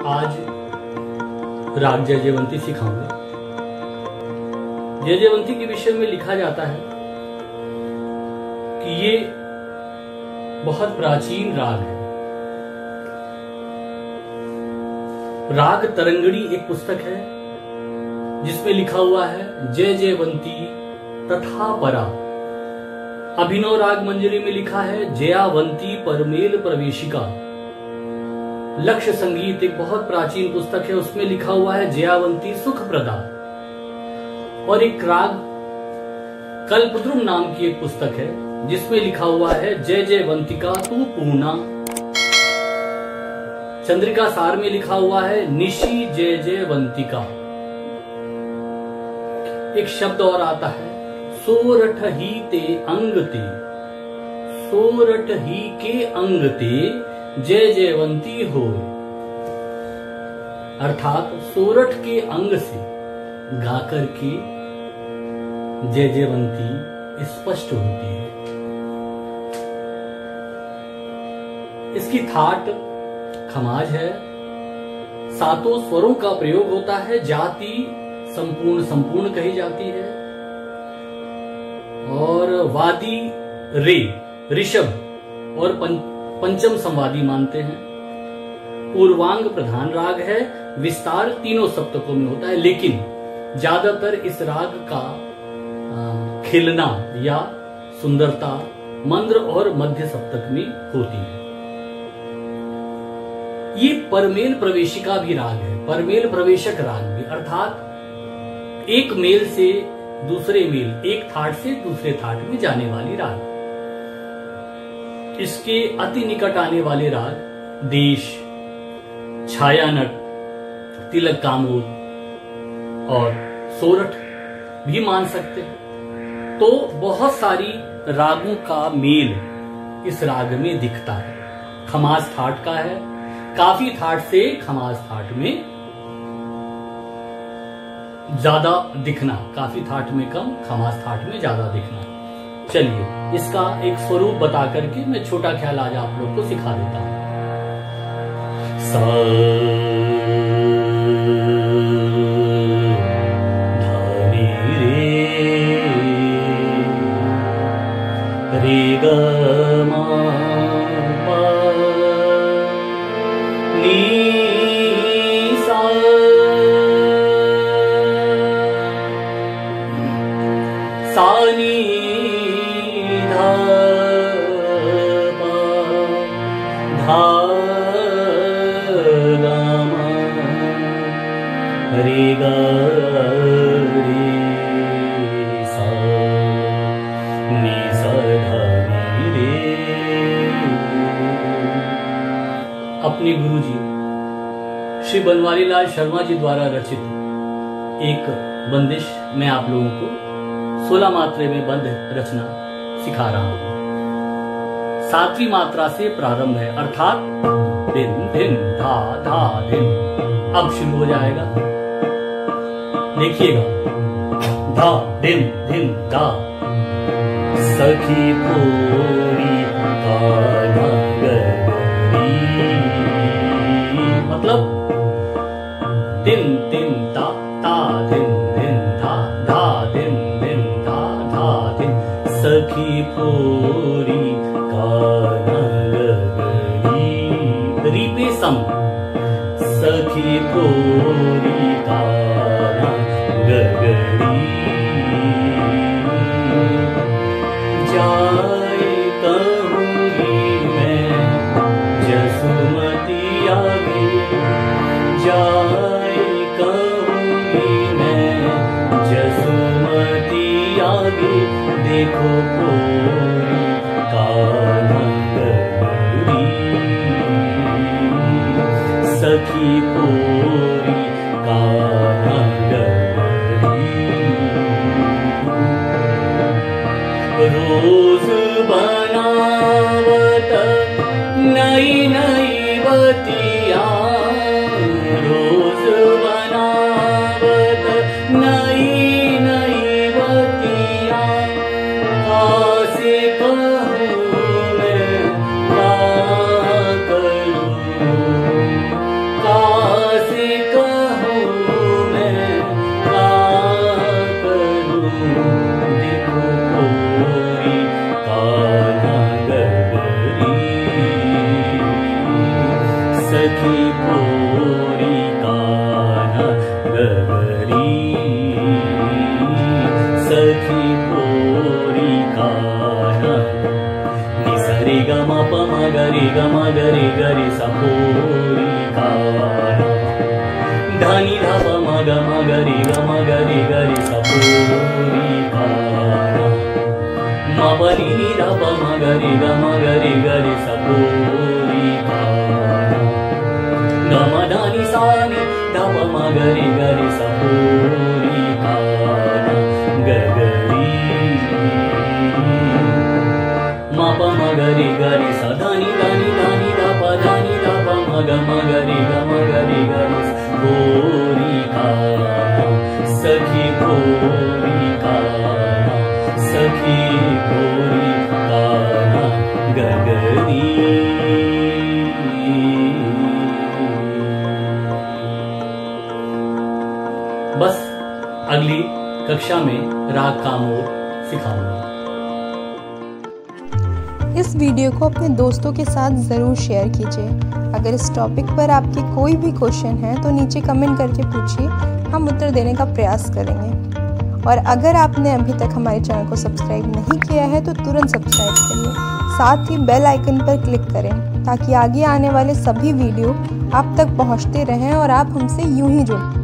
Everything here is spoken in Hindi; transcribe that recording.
आज राग जयजयवंती सिखाऊंगा। जयजयवंती के विषय में लिखा जाता है कि ये बहुत प्राचीन राग है। राग तरंगिणी एक पुस्तक है जिसमें लिखा हुआ है जयजयवंती तथा परा। अभिनव राग मंजरी में लिखा है जयावंती परमेल प्रवेशिका। लक्ष्य संगीत एक बहुत प्राचीन पुस्तक है, उसमें लिखा हुआ है जयावंती सुख प्रदा। और एक राग कल्पद्रुम नाम की एक पुस्तक है जिसमें लिखा हुआ है जय जयवंतिका तू पूर्णा। चंद्रिका सार में लिखा हुआ है निशी जय जयवंतिका। एक शब्द और आता है सोरठ ही ते अंग ते, सोरठ ही के अंग ते जय जयवंती हो। अर्थात सोरठ के अंग से गाकर के जय जयवंती स्पष्ट होती है। इसकी थाट खमाज है। सातों स्वरों का प्रयोग होता है। जाति संपूर्ण संपूर्ण कही जाती है। और वादी रे ऋषभ और पंचम संवादी मानते हैं। पूर्वांग प्रधान राग है। विस्तार तीनों सप्तकों में होता है, लेकिन ज्यादातर इस राग का खिलना या सुंदरता मंद्र और मध्य सप्तक में होती है। ये परमेल प्रवेशिका भी राग है, परमेल प्रवेशक राग भी, अर्थात एक मेल से दूसरे मेल, एक थाट से दूसरे थाट में जाने वाली राग। इसके अति निकट आने वाले राग देश, छायानट, तिलक कामोद और सोरठ भी मान सकते हैं। तो बहुत सारी रागों का मेल इस राग में दिखता है। खमाज थाट का है। काफी थाट से खमाज थाट में ज्यादा दिखना, काफी थाट में कम, खमाज थाट में ज्यादा दिखना। चलिए इसका एक स्वरूप बता करके मैं छोटा ख्याल आज आप लोग को सिखा देता हूं। रे ग मा पा नी सा सा नी धा पा धा गा मा रे गा रे सा नी सा धा नी रे। अपने गुरुजी श्री बनवारीलाल शर्मा जी द्वारा रचित एक बंदिश मैं आप लोगों को 16 मात्रे में बंद रचना सिखा रहा हूं। 7वीं मात्रा से प्रारंभ है, अर्थात दिन दिन धा धा दिन। अब शुरू हो जाएगा, देखिएगा। धा दिन दिन धा सखी थोड़ी कान्हा गगरी। मतलब दिन दिन ता ता दिन दिन धा धा दिन दिन धा धा दिन सखी थोड़ी कान्हा गगरी। री पे सम सखी थोड़ी कान्हा गगरी। जाए कहूंगी मैं जसुमती आगे, जाए कहूंगी मैं जसुमती आगे। देखो कोरी कान्हा गगरी, सखी कोरी कान्हा गगरी। रोज बनावत नई नई बतिया, रोज बनावत नई नई बतिया। कासे कहूँ मैं का करूँ, का गमा गरे गरे सपोरी काना धानी धापा मगमा गरे गरे सपोरी काना मपनी नी धापा मगरे गरे सपोरी काना गमा धानी सानी धापा मगरे गरे सपोरी काना गगरी मापा मगरे गरे सा धानी धानी धानी धापा मगरे गरे भोरी काना सखी भोरी काना सखी भोरी काना गगरी। बस अगली कक्षा में राग कामोर सिखाऊंगा। इस वीडियो को अपने दोस्तों के साथ ज़रूर शेयर कीजिए। अगर इस टॉपिक पर आपके कोई भी क्वेश्चन है तो नीचे कमेंट करके पूछिए, हम उत्तर देने का प्रयास करेंगे। और अगर आपने अभी तक हमारे चैनल को सब्सक्राइब नहीं किया है तो तुरंत सब्सक्राइब करिए, साथ ही बेल आइकन पर क्लिक करें ताकि आगे आने वाले सभी वीडियो आप तक पहुंचते रहें और आप हमसे यूं ही जुड़ें।